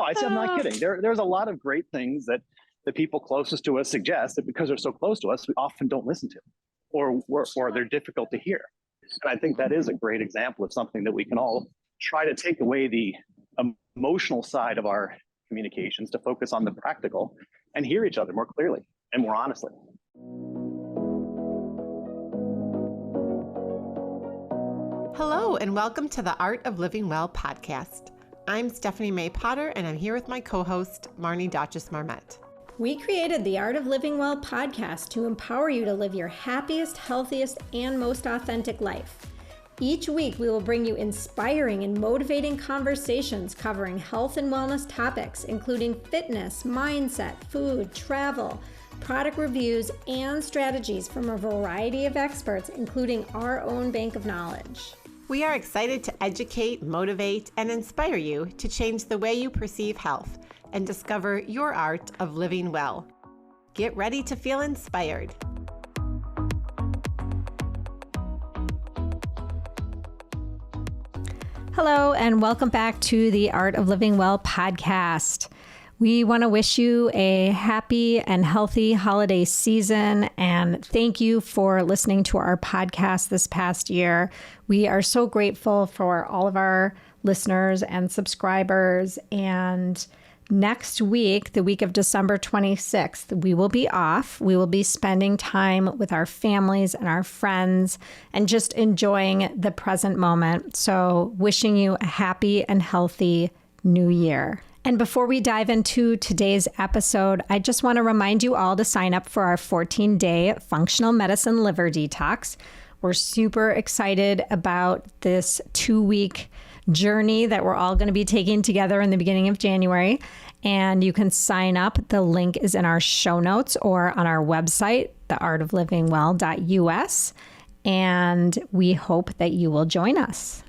I'm not kidding. There's a lot of great things that the people closest to us suggest that because they're so close to us, we often don't listen to, or they're difficult to hear. And I think that is a great example of something that we can all try to take away the emotional side of our communications to focus on the practical and hear each other more clearly and more honestly. Hello, and welcome to the Art of Living Well podcast. I'm Stephanie May Potter, and I'm here with my co-host, Marnie Marmette. We created the Art of Living Well podcast to empower you to live your happiest, healthiest, and most authentic life. Each week, we will bring you inspiring and motivating conversations covering health and wellness topics, including fitness, mindset, food, travel, product reviews, and strategies from a variety of experts, including our own bank of knowledge. We are excited to educate, motivate, and inspire you to change the way you perceive health and discover your art of living well. Get ready to feel inspired. Hello, and welcome back to the Art of Living Well podcast. We want to wish you a happy and healthy holiday season, and thank you for listening to our podcast this past year. We are so grateful for all of our listeners and subscribers, and next week, the week of December 26th, we will be off. We will be spending time with our families and our friends and just enjoying the present moment. So wishing you a happy and healthy new year. And before we dive into today's episode, I just want to remind you all to sign up for our 14-day Functional Medicine Liver Detox. We're super excited about this 2-week journey that we're all going to be taking together in the beginning of January. And you can sign up. The link is in our show notes or on our website, theartoflivingwell.us. And we hope that you will join us.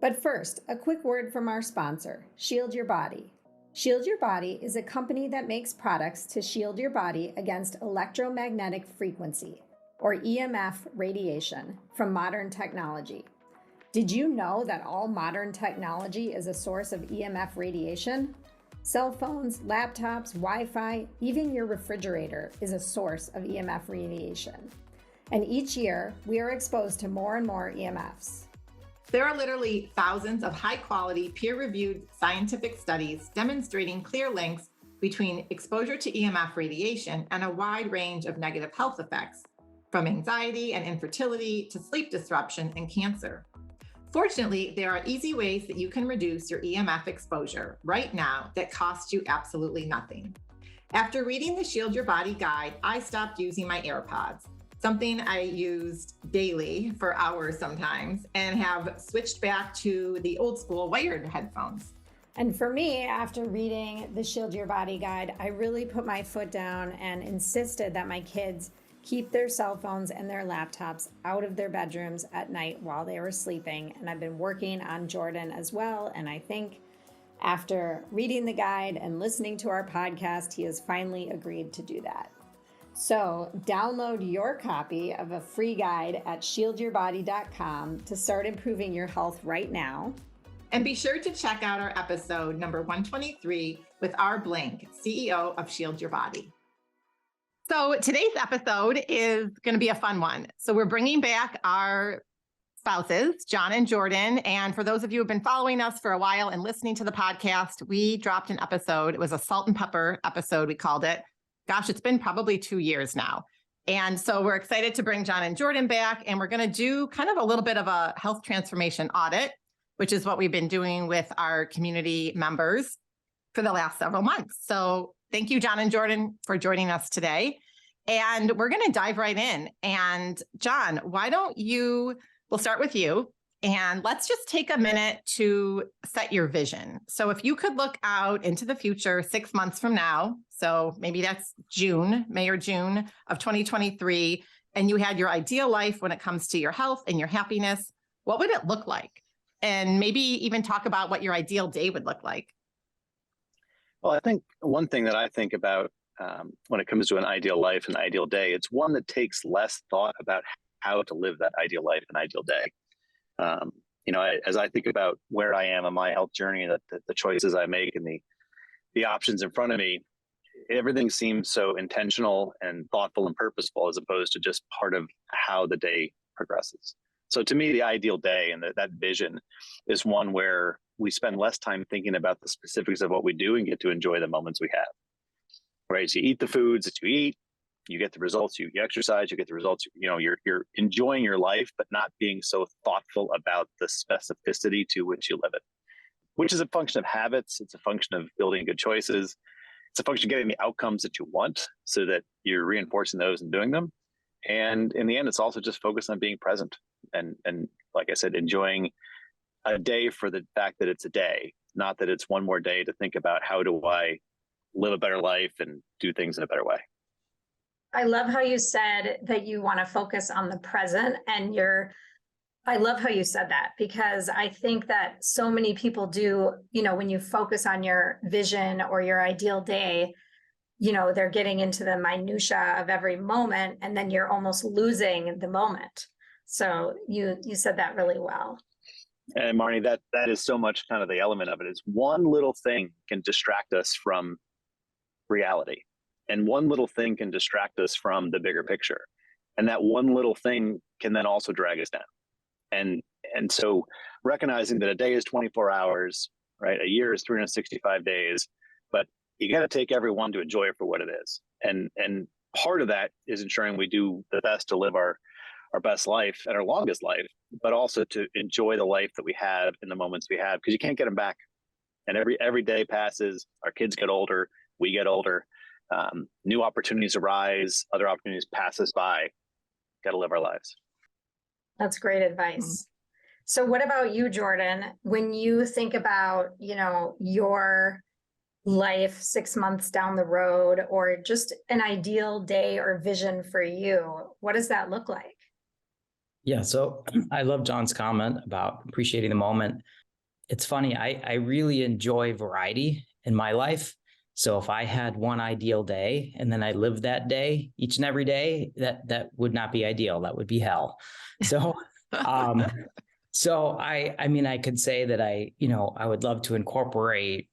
But first, a quick word from our sponsor, Shield Your Body. Shield Your Body is a company that makes products to shield your body against electromagnetic frequency, or EMF radiation, from modern technology. Did you know that all modern technology is a source of EMF radiation? Cell phones, laptops, Wi-Fi, even your refrigerator is a source of EMF radiation. And each year, we are exposed to more and more EMFs. There are literally thousands of high-quality, peer-reviewed scientific studies demonstrating clear links between exposure to EMF radiation and a wide range of negative health effects, from anxiety and infertility to sleep disruption and cancer. Fortunately, there are easy ways that you can reduce your EMF exposure right now that cost you absolutely nothing. After reading the Shield Your Body guide, I stopped using my AirPods, something I used daily for hours sometimes, and have switched back to the old school wired headphones. And for me, after reading the Shield Your Body guide, I really put my foot down and insisted that my kids keep their cell phones and their laptops out of their bedrooms at night while they were sleeping. And I've been working on Jordan as well. And I think after reading the guide and listening to our podcast, he has finally agreed to do that. So download your copy of a free guide at shieldyourbody.com to start improving your health right now. And be sure to check out our episode number 123 with our Blank, CEO of Shield Your Body. So today's episode is going to be a fun one. So we're bringing back our spouses, John and Jordan. And for those of you who have been following us for a while and listening to the podcast, we dropped an episode. It was a salt and pepper episode, we called it. Gosh, it's been probably 2 years now. And so we're excited to bring John and Jordan back, and we're going to do kind of a little bit of a health transformation audit, which is what we've been doing with our community members for the last several months. So thank you, John and Jordan, for joining us today. And we're going to dive right in. And John, we'll start with you. And let's just take a minute to set your vision. So if you could look out into the future 6 months from now, so maybe that's May or June of 2023, and you had your ideal life when it comes to your health and your happiness, what would it look like? And maybe even talk about what your ideal day would look like. Well, I think one thing that I think about when it comes to an ideal life and ideal day, it's one that takes less thought about how to live that ideal life and ideal day. As I think about where I am on my health journey, the choices I make and the options in front of me, everything seems so intentional and thoughtful and purposeful, as opposed to just part of how the day progresses. So to me, the ideal day and that vision is one where we spend less time thinking about the specifics of what we do and get to enjoy the moments we have. Right? So you eat the foods that you eat, you get the results, you exercise, you get the results, you're enjoying your life, but not being so thoughtful about the specificity to which you live it, which is a function of habits. It's a function of building good choices. It's a function of getting the outcomes that you want so that you're reinforcing those and doing them. And in the end, it's also just focused on being present and like I said, enjoying a day for the fact that it's a day, not that it's one more day to think about how do I live a better life and do things in a better way. I love how you said that you want to focus on the present, and I love how you said that, because I think that so many people do, when you focus on your vision or your ideal day, they're getting into the minutia of every moment, and then you're almost losing the moment. So you said that really well. And Marnie, that is so much kind of the element of it is one little thing can distract us from reality. And one little thing can distract us from the bigger picture. And that one little thing can then also drag us down. And so recognizing that a day is 24 hours, right? A year is 365 days, but you got to take every one to enjoy it for what it is. And part of that is ensuring we do the best to live our best life and our longest life, but also to enjoy the life that we have in the moments we have, because you can't get them back. And every day passes, our kids get older, we get older, new opportunities arise, other opportunities pass us by. Got to live our lives. That's great advice. So what about you, Jordan? When you think about, your life 6 months down the road, or just an ideal day or vision for you, what does that look like? Yeah, so I love John's comment about appreciating the moment. It's funny, I really enjoy variety in my life. So if I had one ideal day and then I lived that day each and every day, that would not be ideal. That would be hell. So, so I could say that I would love to incorporate,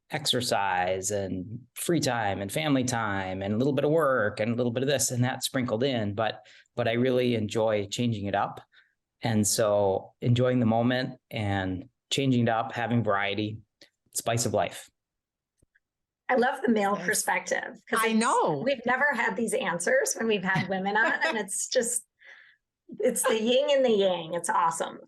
exercise and free time and family time and a little bit of work and a little bit of this and that sprinkled in, but I really enjoy changing it up. And so enjoying the moment and changing it up, having variety, spice of life. I love the male perspective, because I know we've never had these answers when we've had women on, and it's the yin and the yang. It's awesome.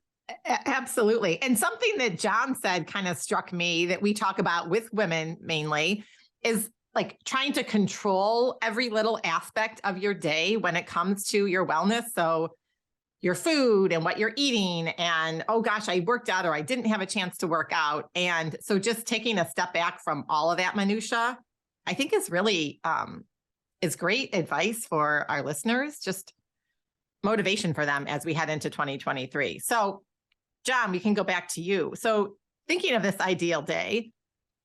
Absolutely. And something that John said kind of struck me that we talk about with women mainly is like trying to control every little aspect of your day when it comes to your wellness. So your food and what you're eating, and, oh gosh, I worked out or I didn't have a chance to work out. And so just taking a step back from all of that minutia, I think is really, is great advice for our listeners, just motivation for them as we head into 2023. So John, we can go back to you. So thinking of this ideal day,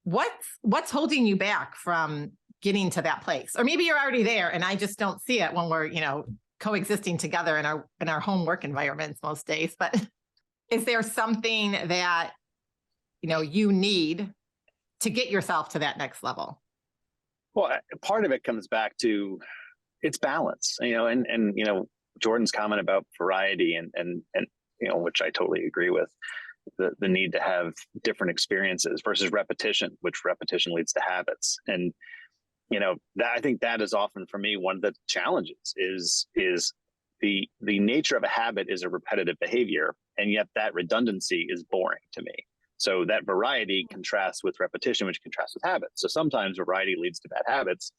what's holding you back from getting to that place? Or maybe you're already there and I just don't see it when we're, coexisting together in our home work environments most days. But is there something that, you need to get yourself to that next level? Well, part of it comes back to it's balance, and Jordan's comment about variety and which I totally agree with, the need to have different experiences versus repetition, which repetition leads to habits. And I think that is often for me one of the challenges is the nature of a habit is a repetitive behavior, and yet that redundancy is boring to me. So that variety contrasts with repetition, which contrasts with habits. So sometimes variety leads to bad habits,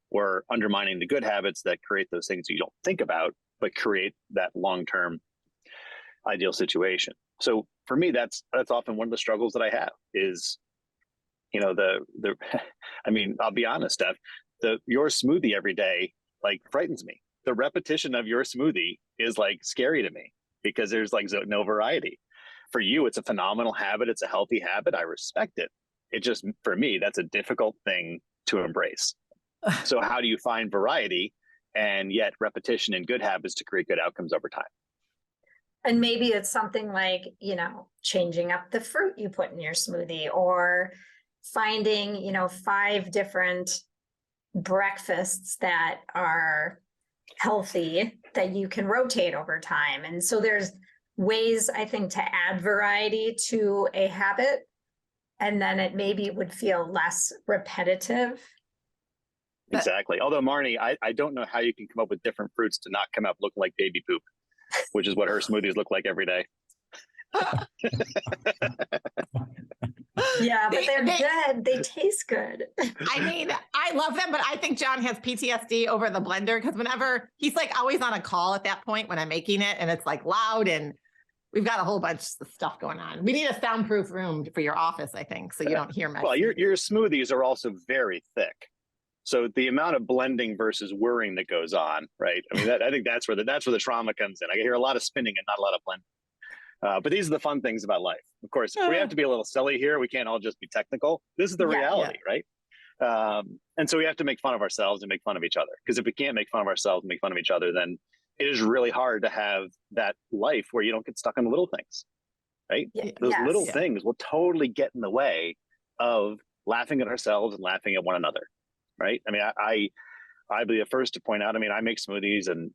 or undermining the good habits that create those things you don't think about, but create that long-term ideal situation. So for me, that's often one of the struggles that I have is, I'll be honest, Steph, your smoothie every day, like, frightens me. The repetition of your smoothie is like scary to me because there's like no variety. For you, it's a phenomenal habit. It's a healthy habit. I respect it. It just, for me, that's a difficult thing to embrace. So how do you find variety and yet repetition in good habits to create good outcomes over time? And maybe it's something like, changing up the fruit you put in your smoothie, or, finding, 5 different breakfasts that are healthy that you can rotate over time. And so there's ways, I think, to add variety to a habit, and then it maybe would feel less repetitive. Exactly. Although Marnie, I don't know how you can come up with different fruits to not come up looking like baby poop, which is what her smoothies look like every day. Yeah, but they're good. They taste good. I mean, I love them, but I think John has PTSD over the blender because whenever he's like always on a call at that point when I'm making it and it's like loud and we've got a whole bunch of stuff going on. We need a soundproof room for your office, I think, so you don't hear much. Well, your smoothies are also very thick. So the amount of blending versus whirring that goes on, right? I mean, I think that's where the trauma comes in. I hear a lot of spinning and not a lot of blending. But these are the fun things about life. Of course, we have to be a little silly here. We can't all just be technical. This is the reality, right? And so we have to make fun of ourselves and make fun of each other. Because if we can't make fun of ourselves and make fun of each other, then it is really hard to have that life where you don't get stuck on the little things, right? Yeah, Those little things will totally get in the way of laughing at ourselves and laughing at one another, right? I mean, I'd be the first to point out, I mean, I make smoothies and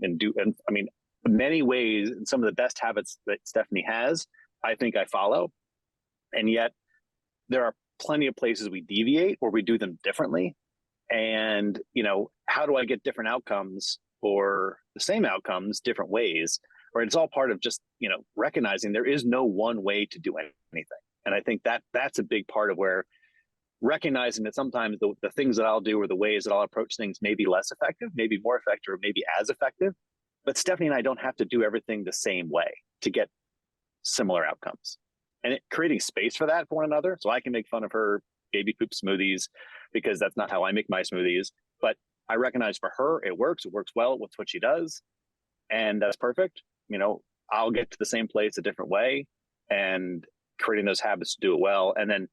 I mean, many ways, and some of the best habits that Stephanie has, I think I follow. And yet there are plenty of places we deviate or we do them differently. And, how do I get different outcomes or the same outcomes different ways? Or it's all part of just, recognizing there is no one way to do anything. And I think that's a big part of where recognizing that sometimes the things that I'll do or the ways that I'll approach things may be less effective, maybe more effective, or maybe as effective. But Stephanie and I don't have to do everything the same way to get similar outcomes. And creating space for that for one another. So I can make fun of her baby poop smoothies because that's not how I make my smoothies. But I recognize for her, it works well with what she does. And that's perfect. I'll get to the same place a different way and creating those habits to do it well. And then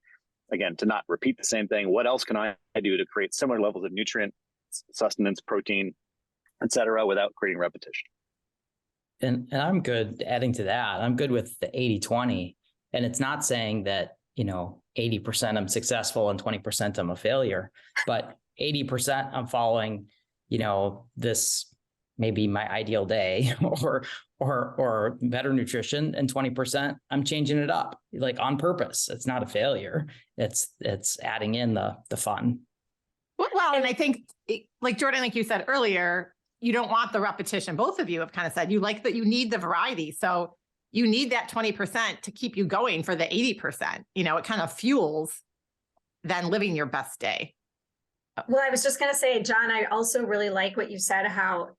again, to not repeat the same thing. What else can I do to create similar levels of nutrient, sustenance, protein, et cetera, without creating repetition? And I'm good adding to that. I'm good with the 80-20. And it's not saying that, 80% I'm successful and 20% I'm a failure, but 80% I'm following, this maybe my ideal day or better nutrition, and 20% I'm changing it up like on purpose. It's not a failure. It's adding in the fun. Well, and I think like Jordan, like you said earlier, you don't want the repetition. Both of you have kind of said you like that you need the variety. So you need that 20% to keep you going for the 80%. It kind of fuels then living your best day. Well, I was just going to say, John, I also really like what you said, how,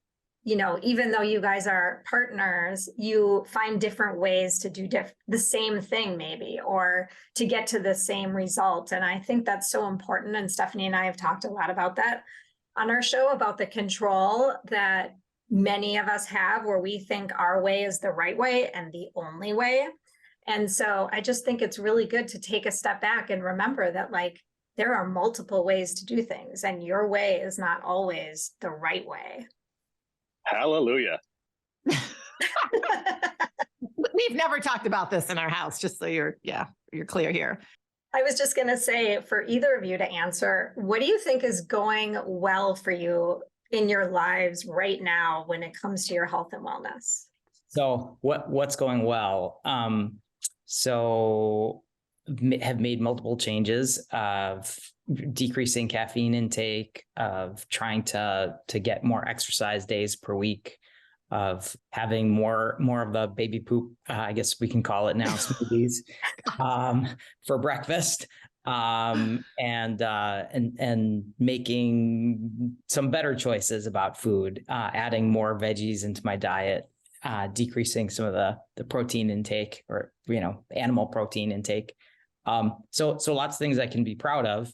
even though you guys are partners, you find different ways to do the same thing maybe, or to get to the same result. And I think that's so important. And Stephanie and I have talked a lot about that on our show, about the control that many of us have, where we think our way is the right way and the only way. And so I just think it's really good to take a step back and remember that, like, there are multiple ways to do things, and your way is not always the right way. Hallelujah. We've never talked about this in our house, just so you're clear here. I was just going to say, for either of you to answer, what do you think is going well for you in your lives right now when it comes to your health and wellness? So what's going well? So have made multiple changes of decreasing caffeine intake, of trying to get more exercise days per week, of having more of the baby poop, I guess we can call it now, smoothies for breakfast, and making some better choices about food, adding more veggies into my diet, decreasing some of the protein intake, or animal protein intake. So lots of things I can be proud of,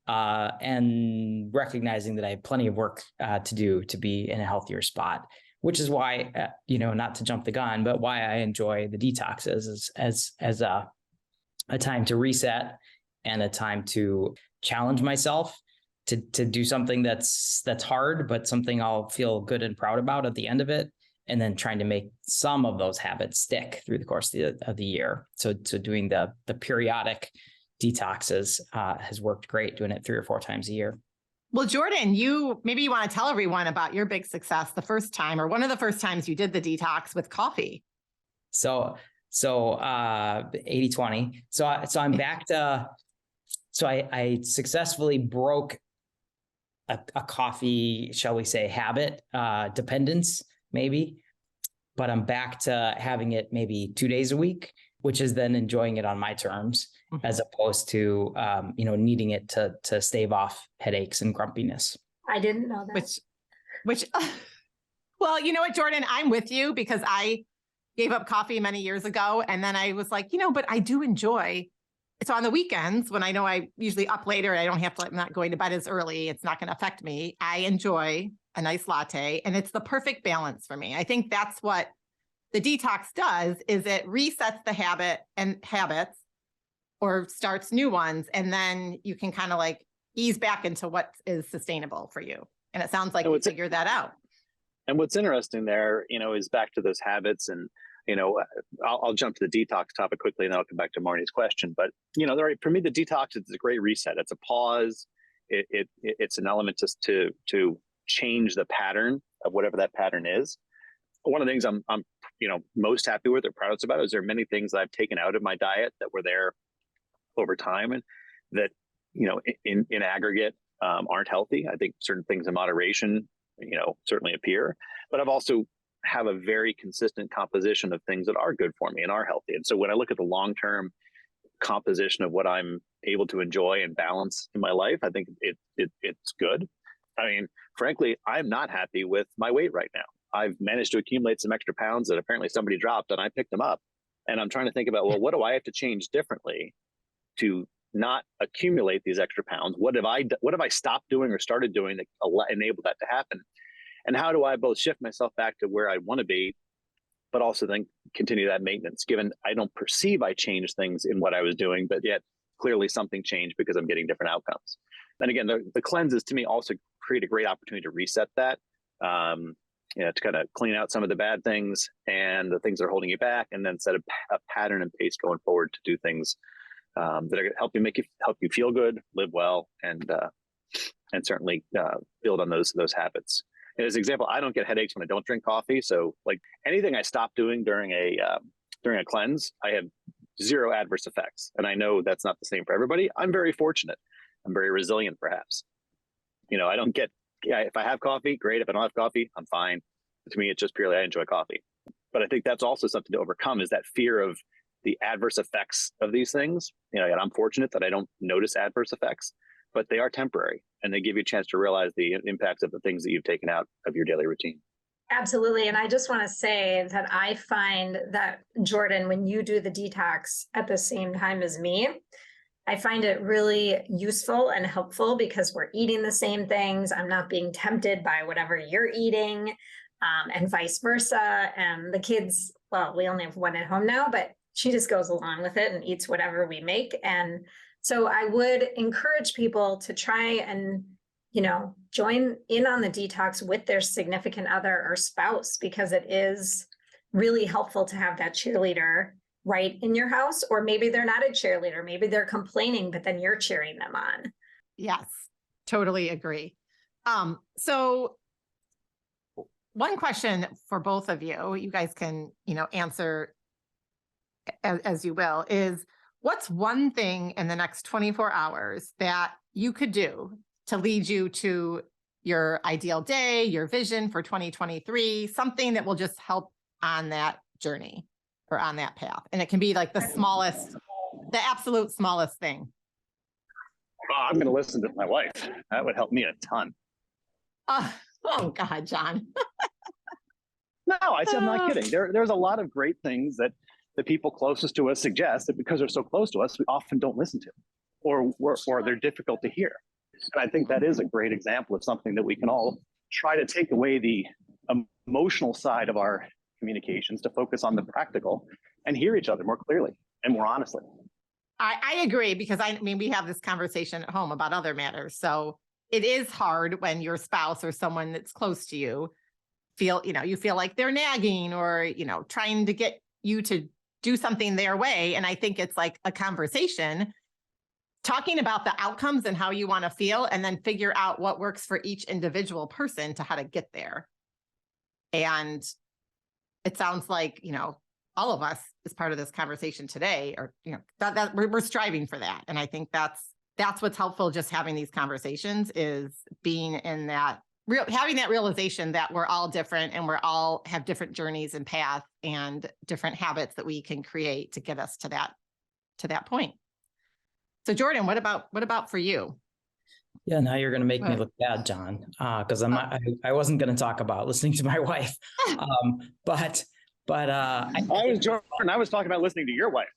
and recognizing that I have plenty of work to do to be in a healthier spot. Which is why, not to jump the gun, but why I enjoy the detoxes as a time to reset and a time to challenge myself to do something that's hard, but something I'll feel good and proud about at the end of it. And then trying to make some of those habits stick through the course of the year. So doing the periodic detoxes has worked great, doing it 3 or 4 times a year. Well, Jordan, maybe you want to tell everyone about your big success the first time, or one of the first times you did the detox with coffee. So 80-20. So I'm back to, I successfully broke a coffee, shall we say, habit, dependence, maybe, but I'm back to having it maybe 2 days a week, which is then enjoying it on my terms, as opposed to, needing it to stave off headaches and grumpiness. I didn't know that. Which, well, you know what, Jordan, I'm with you, because I gave up coffee many years ago. And then I was like, but I do enjoy. So on the weekends, when I know I usually up later, I don't have to, I'm not going to bed as early, it's not going to affect me, I enjoy a nice latte, and it's the perfect balance for me. I think that's what the detox does, is it resets the habits or starts new ones. And then you can kind of like ease back into what is sustainable for you. And it sounds like you figured that out. And what's interesting there, is back to those habits. And, I'll jump to the detox topic quickly, and then I'll come back to Marnie's question. But, for me, the detox is a great reset. It's a pause. It's an element to change the pattern of whatever that pattern is. One of the things I'm most happy with or proudest about is there are many things that I've taken out of my diet that were there over time, and that, in aggregate, aren't healthy. I think certain things in moderation, certainly appear, but I've also have a very consistent composition of things that are good for me and are healthy. And so when I look at the long-term composition of what I'm able to enjoy and balance in my life, I think it's good. I mean, frankly, I'm not happy with my weight right now. I've managed to accumulate some extra pounds that apparently somebody dropped, and I picked them up. And I'm trying to think about, well, what do I have to change differently to not accumulate these extra pounds? What have I stopped doing or started doing that enabled that to happen? And how do I both shift myself back to where I want to be, but also then continue that maintenance, given I don't perceive I changed things in what I was doing, but yet clearly something changed because I'm getting different outcomes. And again, the cleanses to me also create a great opportunity to reset that, to kind of clean out some of the bad things and the things that are holding you back, and then set a pattern and pace going forward to do things that are going to help you feel good, live well, and certainly build on those habits. And as an example, I don't get headaches when I don't drink coffee. So like anything I stop doing during a cleanse, I have zero adverse effects. And I know that's not the same for everybody. I'm very fortunate. I'm very resilient, perhaps. I don't get, if I have coffee, great. If I don't have coffee, I'm fine. To me, it's just purely I enjoy coffee. But I think that's also something to overcome, is that fear of the adverse effects of these things. And I'm fortunate that I don't notice adverse effects, but they are temporary, and they give you a chance to realize the impacts of the things that you've taken out of your daily routine. Absolutely. And I just want to say that I find that, Jordan, when you do the detox at the same time as me, I find it really useful and helpful because we're eating the same things. I'm not being tempted by whatever you're eating, and vice versa. And the kids, well, we only have one at home now, but she just goes along with it and eats whatever we make. And so I would encourage people to try and, join in on the detox with their significant other or spouse, because it is really helpful to have that cheerleader right in your house. Or maybe they're not a cheerleader, maybe they're complaining, but then you're cheering them on. Yes, totally agree. So one question for both of you guys can, answer as you will, is what's one thing in the next 24 hours that you could do to lead you to your ideal day, your vision for 2023, something that will just help on that journey or on that path? And it can be like the absolute smallest thing. I'm going to listen to my wife. That would help me a ton. Oh God, John. No, I'm not kidding. There's a lot of great things that the people closest to us suggest, that because they're so close to us, we often don't listen to, or they're difficult to hear. And I think that is a great example of something that we can all try to take away the emotional side of our communications to focus on the practical and hear each other more clearly and more honestly. I agree, because we have this conversation at home about other matters. So it is hard when your spouse or someone that's close to you you feel like they're nagging or, trying to get you to do something their way. And I think it's like a conversation talking about the outcomes and how you want to feel, and then figure out what works for each individual person to how to get there. And it sounds like, all of us as part of this conversation today, or, that we're striving for that. And I think that's what's helpful, just having these conversations, is being in that having that realization that we're all different and we're all have different journeys and paths and different habits that we can create to get us to that point. So Jordan, what about for you? Yeah, now you're going to make me look bad, John, because I wasn't going to talk about listening to my wife, but I was Jordan. I was talking about listening to your wife.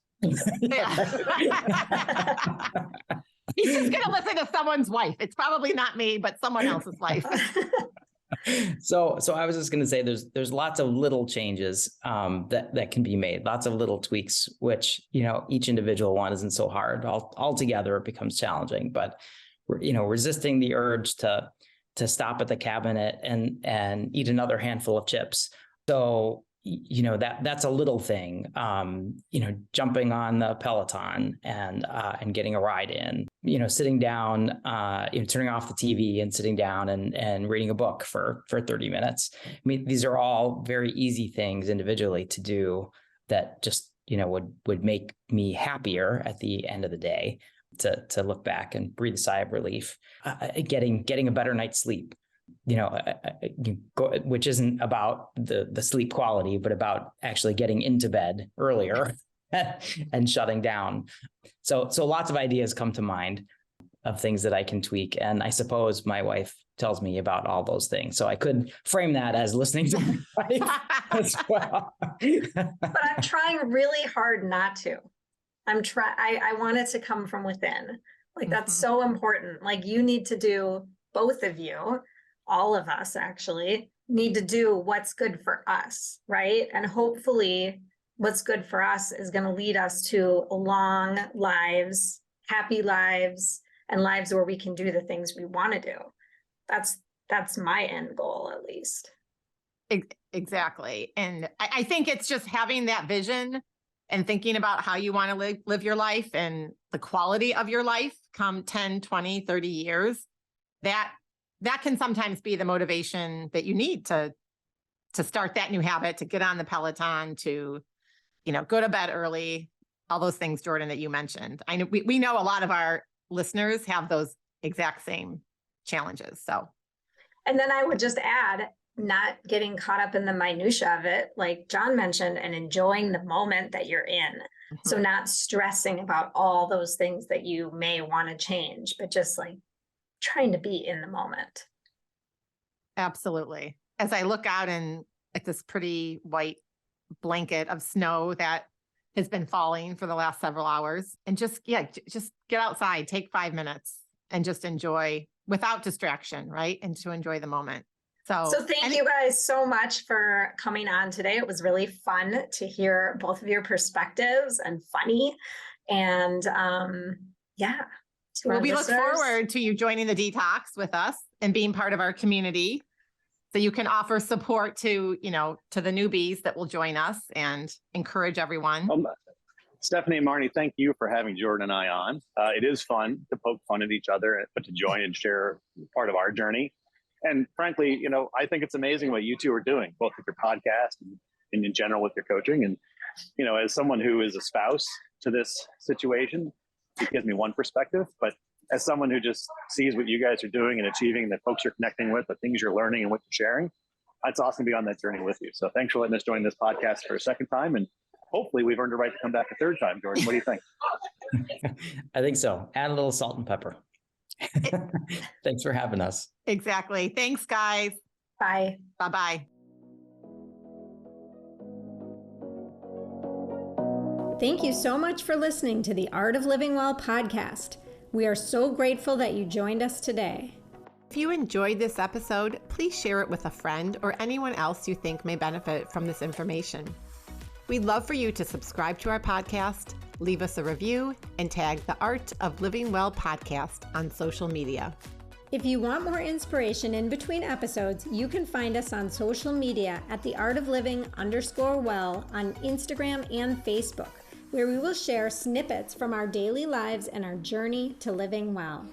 He's just going to listen to someone's wife. It's probably not me, but someone else's wife. So I was just going to say there's lots of little changes that can be made, lots of little tweaks, which, each individual one isn't so hard. Altogether, it becomes challenging, but resisting the urge to stop at the cabinet and eat another handful of chips. So, that's a little thing, jumping on the Peloton and getting a ride in, sitting down, turning off the TV and sitting down and reading a book for 30 minutes. I mean, these are all very easy things individually to do that just, would make me happier at the end of the day, to look back and breathe a sigh of relief, getting a better night's sleep. Which isn't about the sleep quality, but about actually getting into bed earlier and shutting down. So lots of ideas come to mind of things that I can tweak. And I suppose my wife tells me about all those things. So I could frame that as listening to my wife as well. But I'm trying really hard not to. I want it to come from within. Like, that's so important. Like, you need to do, both of you, all of us actually need to do what's good for us, right? And hopefully what's good for us is going to lead us to long lives, happy lives, and lives where we can do the things we want to do. That's my end goal, at least. Exactly. And I think it's just having that vision and thinking about how you want to live your life and the quality of your life come 10, 20, 30 years. That can sometimes be the motivation that you need to start that new habit, to get on the Peloton, to, go to bed early, all those things, Jordan, that you mentioned. I know we know a lot of our listeners have those exact same challenges. So, and then I would just add, not getting caught up in the minutia of it, like John mentioned, and enjoying the moment that you're in. Mm-hmm. So not stressing about all those things that you may want to change, but just like trying to be in the moment. Absolutely. As I look out in like this pretty white blanket of snow that has been falling for the last several hours, and just get outside, take 5 minutes and just enjoy without distraction, right? And to enjoy the moment. So thank you guys so much for coming on today. It was really fun to hear both of your perspectives, and funny. And well, we look forward to you joining the detox with us and being part of our community, so you can offer support to the newbies that will join us and encourage everyone. Stephanie and Marnie, thank you for having Jordan and I on. It is fun to poke fun at each other, but to join and share part of our journey. And frankly, I think it's amazing what you two are doing, both with your podcast and in general with your coaching. And, as someone who is a spouse to this situation, it gives me one perspective, but as someone who just sees what you guys are doing and achieving, that folks you're connecting with, the things you're learning and what you're sharing, it's awesome to be on that journey with you. So thanks for letting us join this podcast for a second time. And hopefully we've earned a right to come back a third time. Jordan, what do you think? I think so. Add a little salt and pepper. Thanks for having us. Exactly. Thanks, guys. Bye. Bye-bye. Thank you so much for listening to the Art of Living Well podcast. We are so grateful that you joined us today. If you enjoyed this episode, please share it with a friend or anyone else you think may benefit from this information. We'd love for you to subscribe to our podcast, leave us a review, and tag the Art of Living Well podcast on social media. If you want more inspiration in between episodes, you can find us on social media at the Art of Living _well on Instagram and Facebook. where we will share snippets from our daily lives and our journey to living well.